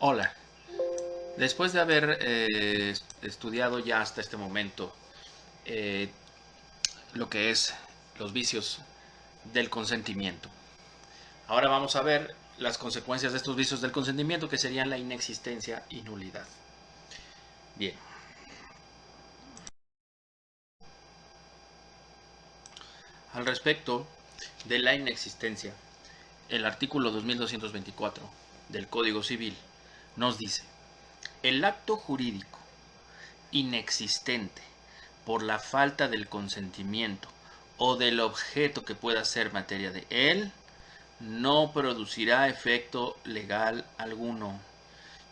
Hola, después de haber estudiado ya hasta este momento eh, lo que es los vicios del consentimiento, ahora vamos a ver las consecuencias de estos vicios del consentimiento, que serían la inexistencia y nulidad. Bien, al respecto de la inexistencia, el artículo 2224 del Código Civil nos dice: el acto jurídico inexistente por la falta del consentimiento o del objeto que pueda ser materia de él, no producirá efecto legal alguno.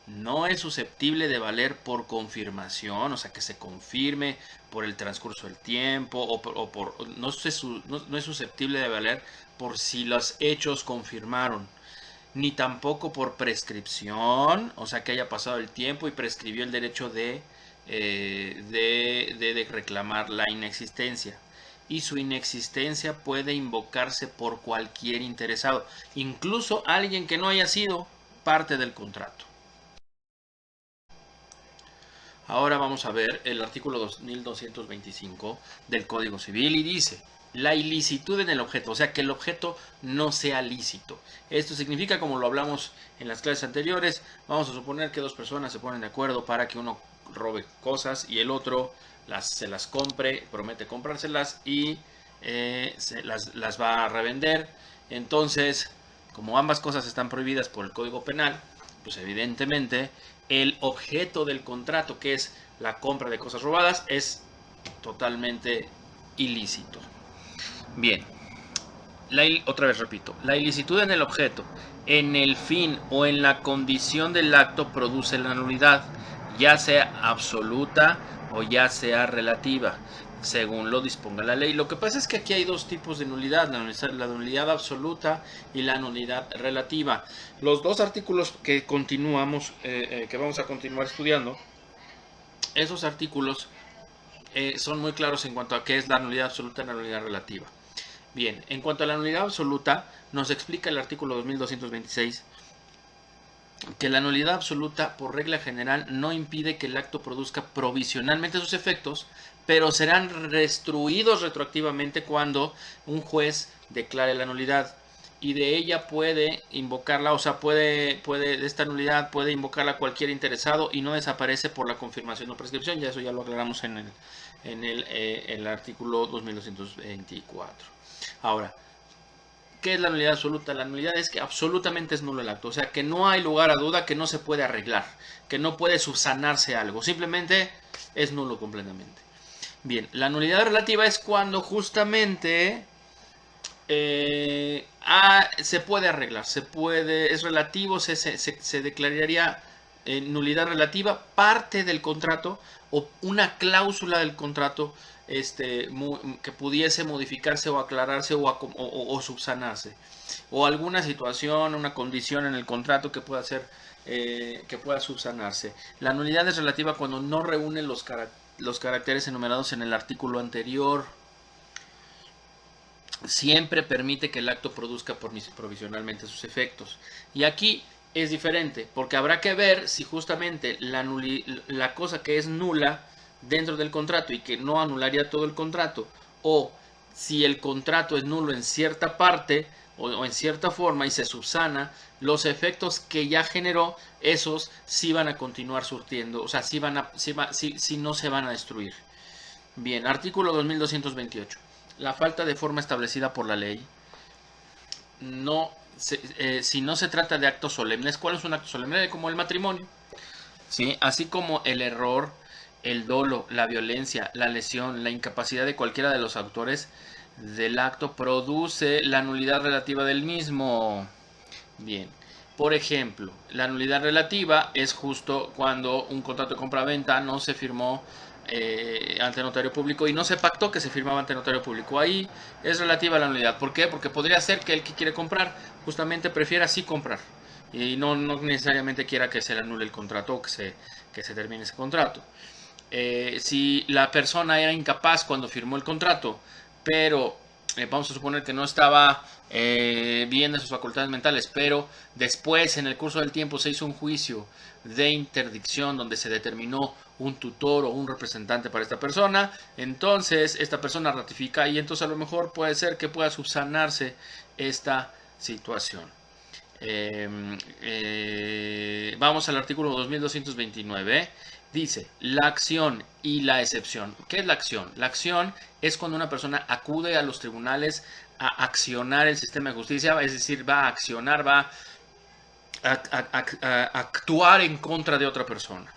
No es susceptible de valer por confirmación, o sea, que se confirme por el transcurso del tiempo, no es susceptible de valer por si los hechos confirmaron, ni tampoco por prescripción, o sea, que haya pasado el tiempo y prescribió el derecho de reclamar la inexistencia. Y su inexistencia puede invocarse por cualquier interesado, incluso alguien que no haya sido parte del contrato. Ahora vamos a ver el artículo 2225 del Código Civil y dice: la ilicitud en el objeto, o sea, que el objeto no sea lícito. Esto significa, como lo hablamos en las clases anteriores, vamos a suponer que dos personas se ponen de acuerdo para que uno robe cosas y el otro se las compre, promete comprárselas y las va a revender. Entonces, como ambas cosas están prohibidas por el Código Penal, pues evidentemente el objeto del contrato, que es la compra de cosas robadas, es totalmente ilícito. Bien, otra vez repito, la ilicitud en el objeto, en el fin o en la condición del acto produce la nulidad, ya sea absoluta o ya sea relativa, según lo disponga la ley. Lo que pasa es que aquí hay dos tipos de nulidad: la nulidad absoluta y la nulidad relativa. Los dos artículos que que vamos a continuar estudiando, esos artículos son muy claros en cuanto a qué es la nulidad absoluta y la nulidad relativa. Bien, en cuanto a la nulidad absoluta, nos explica el artículo 2226 que la nulidad absoluta, por regla general, no impide que el acto produzca provisionalmente sus efectos, pero serán destruidos retroactivamente cuando un juez declare la nulidad. Y de ella puede invocarla, o sea, de esta nulidad puede invocarla cualquier interesado y no desaparece por la confirmación o prescripción. Ya eso ya lo aclaramos en el artículo 2224. Ahora, ¿qué es la nulidad absoluta? La nulidad es que absolutamente es nulo el acto, o sea, que no hay lugar a duda, que no se puede arreglar, que no puede subsanarse algo, simplemente es nulo completamente. Bien, la nulidad relativa es cuando justamente se puede arreglar, es relativo, se declararía nulidad relativa parte del contrato o una cláusula del contrato que pudiese modificarse o aclararse o subsanarse, o alguna situación, una condición en el contrato que pueda ser que pueda subsanarse. La nulidad es relativa cuando no reúne los caracteres enumerados en el artículo anterior. Siempre permite que el acto produzca provisionalmente sus efectos. Y aquí es diferente, porque habrá que ver si justamente la cosa que es nula dentro del contrato y que no anularía todo el contrato, o si el contrato es nulo en cierta parte o en cierta forma y se subsana, los efectos que ya generó, esos sí van a continuar surtiendo, o sea, sí no se van a destruir. Bien, artículo 2228. La falta de forma establecida por la ley, si no se trata de actos solemnes. ¿Cuál es un acto solemne? Como el matrimonio, ¿sí? Así como el error, el dolo, la violencia, la lesión, la incapacidad de cualquiera de los autores del acto produce la nulidad relativa del mismo. Bien, por ejemplo, la nulidad relativa es justo cuando un contrato de compra-venta no se firmó ante notario público y no se pactó que se firmaba ante notario público. Ahí es relativa a la nulidad. ¿Por qué? Porque podría ser que el que quiere comprar justamente prefiera así comprar y no necesariamente quiera que se le anule el contrato o que se termine ese contrato. Si la persona era incapaz cuando firmó el contrato, pero vamos a suponer que no estaba bien de sus facultades mentales, pero después en el curso del tiempo se hizo un juicio de interdicción donde se determinó un tutor o un representante para esta persona, entonces esta persona ratifica y entonces a lo mejor puede ser que pueda subsanarse esta situación. Vamos al artículo 2229. Dice, la acción y la excepción. ¿Qué es la acción? La acción es cuando una persona acude a los tribunales a accionar el sistema de justicia, es decir, va a accionar, va a actuar en contra de otra persona.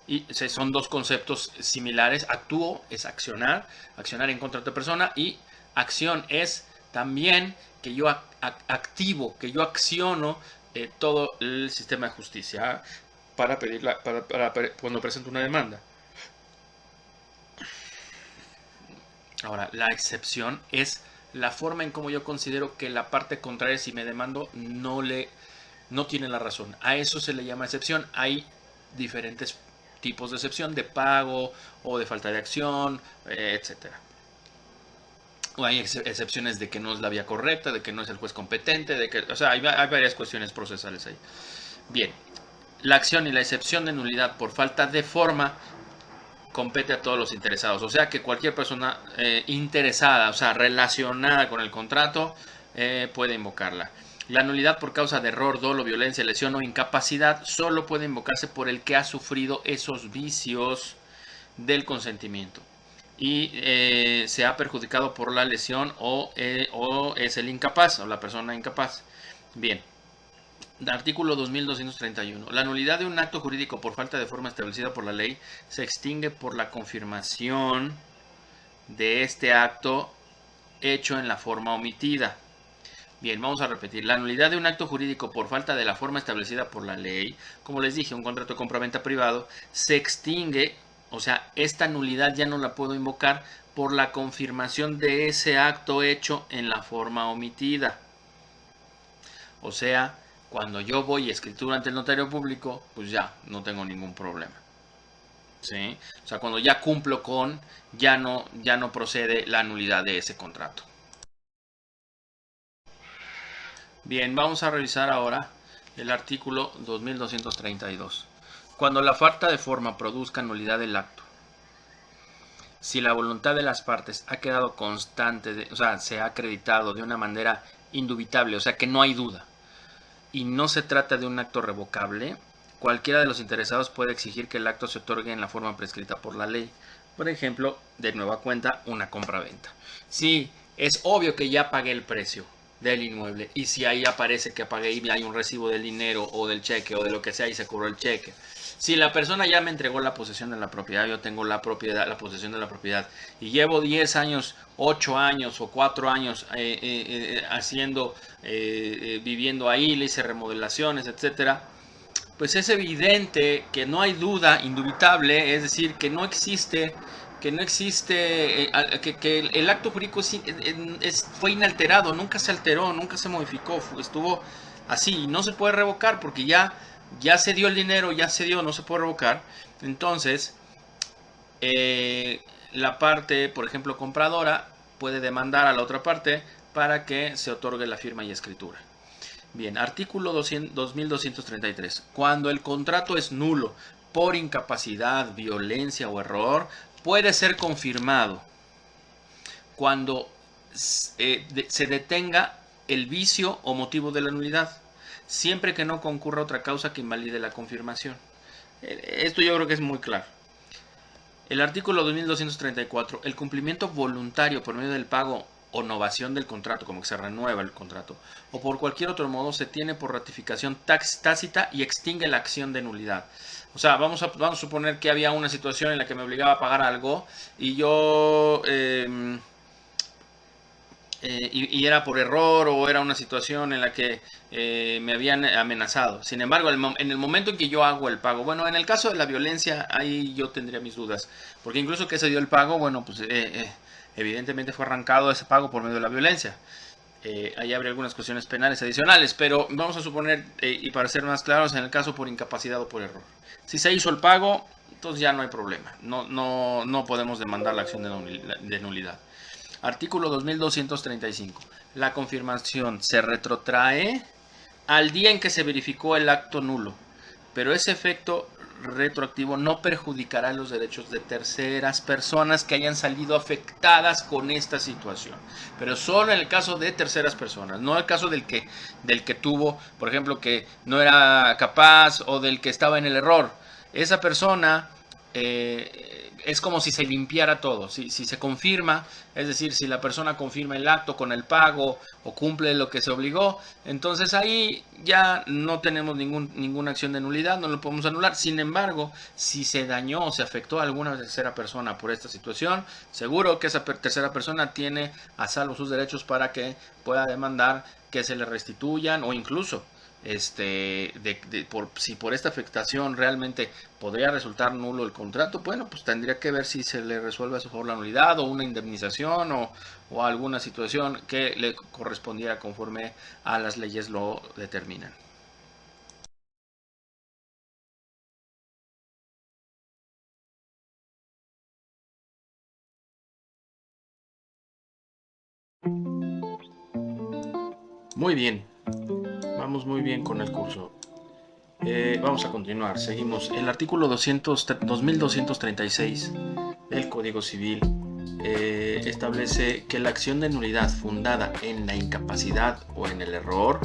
Y son dos conceptos similares. Actúo es accionar, accionar en contra de otra persona, y acción es también que yo activo, que yo acciono todo el sistema de justicia para pedirla, cuando presento una demanda. Ahora, la excepción es la forma en cómo yo considero que la parte contraria, si me demando, no tiene la razón. A eso se le llama excepción. Hay diferentes tipos de excepción, de pago o de falta de acción, etcétera. O hay excepciones de que no es la vía correcta, de que no es el juez competente, o sea, hay varias cuestiones procesales ahí. Bien, la acción y la excepción de nulidad por falta de forma compete a todos los interesados. O sea que cualquier persona interesada, o sea, relacionada con el contrato, puede invocarla. La nulidad por causa de error, dolo, violencia, lesión o incapacidad solo puede invocarse por el que ha sufrido esos vicios del consentimiento y se ha perjudicado por la lesión o es el incapaz o la persona incapaz. Bien. Artículo 2231. La nulidad de un acto jurídico por falta de forma establecida por la ley se extingue por la confirmación de este acto hecho en la forma omitida. Bien, vamos a repetir. La nulidad de un acto jurídico por falta de la forma establecida por la ley, como les dije, un contrato de compraventa privado, se extingue, o sea, esta nulidad ya no la puedo invocar por la confirmación de ese acto hecho en la forma omitida. O sea, cuando yo voy y escritura ante el notario público, pues ya no tengo ningún problema. ¿Sí? O sea, cuando ya cumplo con, ya no procede la nulidad de ese contrato. Bien, vamos a revisar ahora el artículo 2232. Cuando la falta de forma produzca nulidad del acto, si la voluntad de las partes ha quedado constante, o sea, se ha acreditado de una manera indubitable, o sea, que no hay duda, y no se trata de un acto revocable, cualquiera de los interesados puede exigir que el acto se otorgue en la forma prescrita por la ley. Por ejemplo, de nueva cuenta, una compra-venta. Sí, es obvio que ya pagué el precio del inmueble y si ahí aparece que pagué y hay un recibo del dinero o del cheque o de lo que sea y se cobró el cheque. Si la persona ya me entregó la posesión de la propiedad, yo tengo la posesión de la propiedad y llevo 10 años, 8 años o 4 años viviendo ahí, le hice remodelaciones, etcétera, pues es evidente que no hay duda indubitable, es decir, que no existe que el acto jurídico fue inalterado, nunca se alteró, nunca se modificó, estuvo así y no se puede revocar porque ya se dio el dinero, ya se dio, no se puede revocar. Entonces, la parte, por ejemplo, compradora, puede demandar a la otra parte para que se otorgue la firma y escritura. Bien, artículo 2233. Cuando el contrato es nulo por incapacidad, violencia o error, puede ser confirmado cuando se detenga el vicio o motivo de la nulidad, siempre que no concurra otra causa que invalide la confirmación. Esto yo creo que es muy claro. El artículo 2234. El cumplimiento voluntario por medio del pago o novación del contrato, como que se renueva el contrato, o por cualquier otro modo, se tiene por ratificación tácita y extingue la acción de nulidad. O sea, vamos a suponer que había una situación en la que me obligaba a pagar algo y yo y era por error o era una situación en la que me habían amenazado. Sin embargo, en el momento en que yo hago el pago, bueno, en el caso de la violencia, ahí yo tendría mis dudas, porque incluso que se dio el pago, bueno, pues evidentemente fue arrancado ese pago por medio de la violencia. Ahí habría algunas cuestiones penales adicionales, pero vamos a suponer, y para ser más claros, en el caso por incapacidad o por error. Si se hizo el pago, entonces ya no hay problema, no podemos demandar la acción de nulidad. Artículo 2235. La confirmación se retrotrae al día en que se verificó el acto nulo, pero ese efecto retroactivo no perjudicará los derechos de terceras personas que hayan salido afectadas con esta situación, pero solo en el caso de terceras personas, no el caso del que tuvo, por ejemplo, que no era capaz o del que estaba en el error. Esa persona es como si se limpiara todo. Si se confirma, es decir, si la persona confirma el acto con el pago o cumple lo que se obligó, entonces ahí ya no tenemos ninguna acción de nulidad, no lo podemos anular. Sin embargo, si se dañó o se afectó a alguna tercera persona por esta situación, seguro que esa tercera persona tiene a salvo sus derechos para que pueda demandar que se le restituyan, o incluso si por esta afectación realmente podría resultar nulo el contrato, bueno, pues tendría que ver si se le resuelve a su favor la nulidad o una indemnización o alguna situación que le correspondiera conforme a las leyes lo determinan. Muy bien, vamos muy bien con el curso. Vamos a continuar, seguimos. El artículo 2236 del Código Civil establece que la acción de nulidad fundada en la incapacidad o en el error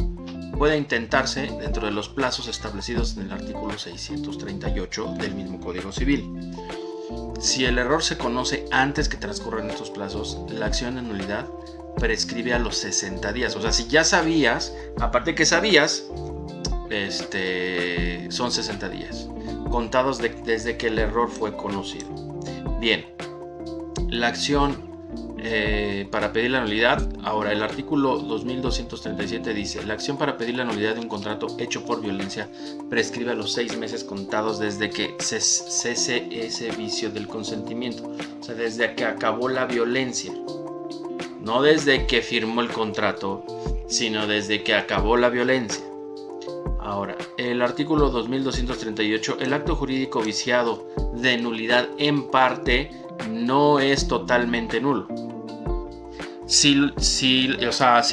puede intentarse dentro de los plazos establecidos en el artículo 638 del mismo Código Civil. Si el error se conoce antes que transcurran estos plazos, la acción de nulidad prescribe a los 60 días. O sea, si ya sabías, aparte que sabías, son 60 días, contados desde que el error fue conocido. Bien, la acción para pedir la nulidad. Ahora, el artículo 2237 dice: la acción para pedir la nulidad de un contrato hecho por violencia prescribe a los 6 meses contados desde que cese ese vicio del consentimiento. O sea, desde que acabó la violencia. No desde que firmó el contrato, sino desde que acabó la violencia. Ahora, el artículo 2238, el acto jurídico viciado de nulidad en parte no es totalmente nulo. Si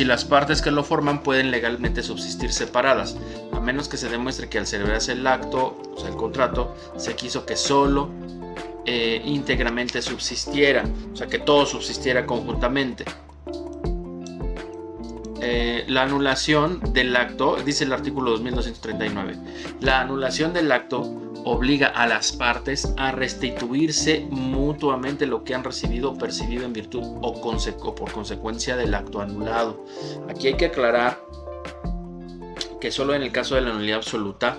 las partes que lo forman pueden legalmente subsistir separadas, a menos que se demuestre que al celebrarse el acto, o sea, el contrato, se quiso que solo íntegramente subsistiera, o sea, que todo subsistiera conjuntamente. La anulación del acto, dice el artículo 2239, la anulación del acto obliga a las partes a restituirse mutuamente lo que han recibido o percibido en virtud o por consecuencia del acto anulado. Aquí hay que aclarar que solo en el caso de la nulidad absoluta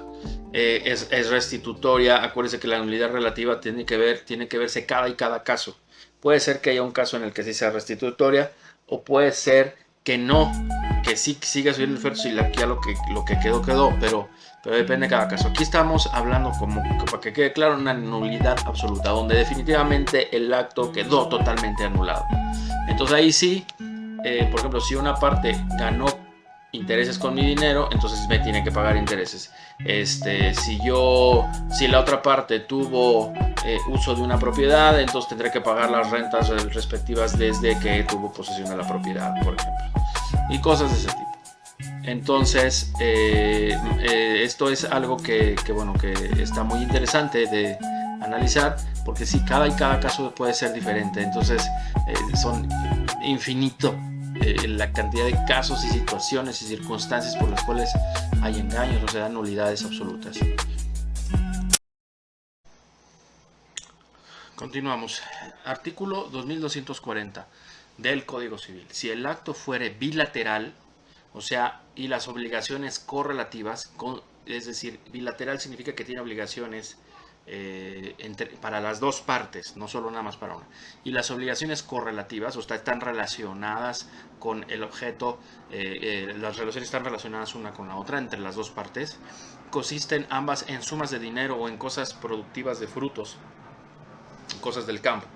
es restitutoria. Acuérdense que la nulidad relativa tiene que verse cada caso. Puede ser que haya un caso en el que sí sea restitutoria, o puede ser que no, que sí siga subiendo el efecto y aquí ya lo que quedó, pero depende de cada caso. Aquí estamos hablando, como para que quede claro, una nulidad absoluta, donde definitivamente el acto quedó totalmente anulado. Entonces ahí sí, por ejemplo, si una parte ganó intereses con mi dinero, entonces me tiene que pagar intereses. Si la otra parte tuvo uso de una propiedad, entonces tendré que pagar las rentas respectivas desde que tuvo posesión de la propiedad, por ejemplo, y cosas de ese tipo. Entonces esto es algo que está muy interesante de analizar, porque sí, cada caso puede ser diferente. Entonces son infinito la cantidad de casos y situaciones y circunstancias por las cuales hay engaños o se dan nulidades absolutas. Continuamos. Artículo 2240 del Código Civil. Si el acto fuere bilateral, o sea, y las obligaciones correlativas, es decir, bilateral significa que tiene obligaciones para las dos partes, no solo nada más para una, y las obligaciones correlativas, o sea, están relacionadas con el objeto, las relaciones están relacionadas una con la otra entre las dos partes, consisten ambas en sumas de dinero o en cosas productivas de frutos, cosas del campo,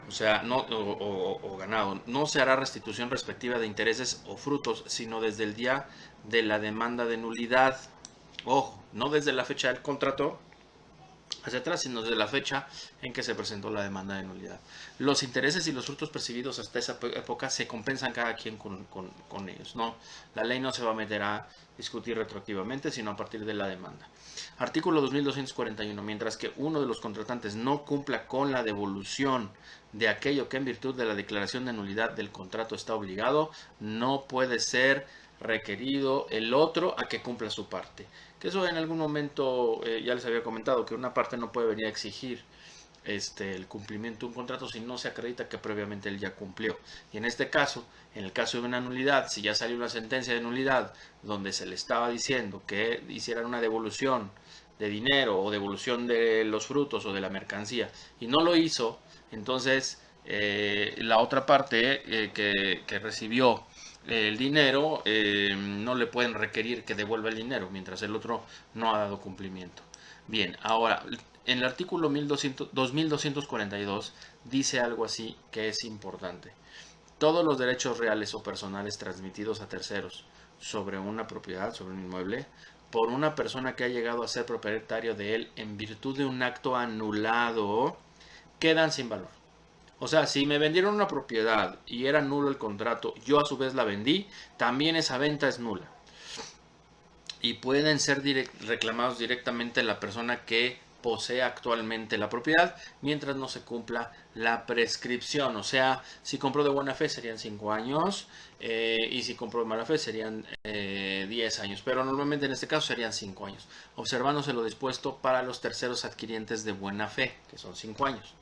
o sea, o ganado. No se hará restitución respectiva de intereses o frutos, sino desde el día de la demanda de nulidad. Ojo, no desde la fecha del contrato, hacia atrás, sino desde la fecha en que se presentó la demanda de nulidad. Los intereses y los frutos percibidos hasta esa época se compensan cada quien con ellos. No, la ley no se va a meter a discutir retroactivamente, sino a partir de la demanda. Artículo 2241. Mientras que uno de los contratantes no cumpla con la devolución de aquello que en virtud de la declaración de nulidad del contrato está obligado, no puede ser requerido el otro a que cumpla su parte. Que eso en algún momento ya les había comentado, que una parte no puede venir a exigir el cumplimiento de un contrato si no se acredita que previamente él ya cumplió. Y en este caso, en el caso de una nulidad, si ya salió una sentencia de nulidad donde se le estaba diciendo que hicieran una devolución de dinero o devolución de los frutos o de la mercancía y no lo hizo, entonces la otra parte que recibió el dinero no le pueden requerir que devuelva el dinero mientras el otro no ha dado cumplimiento. Bien, ahora en el artículo 2242 dice algo así que es importante. Todos los derechos reales o personales transmitidos a terceros sobre una propiedad, sobre un inmueble, por una persona que ha llegado a ser propietario de él en virtud de un acto anulado, quedan sin valor. O sea, si me vendieron una propiedad y era nulo el contrato, yo a su vez la vendí, también esa venta es nula. Y pueden ser reclamados directamente la persona que posee actualmente la propiedad mientras no se cumpla la prescripción. O sea, si compró de buena fe serían 5 años y si compró de mala fe serían 10 años. Pero normalmente en este caso serían 5 años, observándose lo dispuesto para los terceros adquirientes de buena fe, que son 5 años.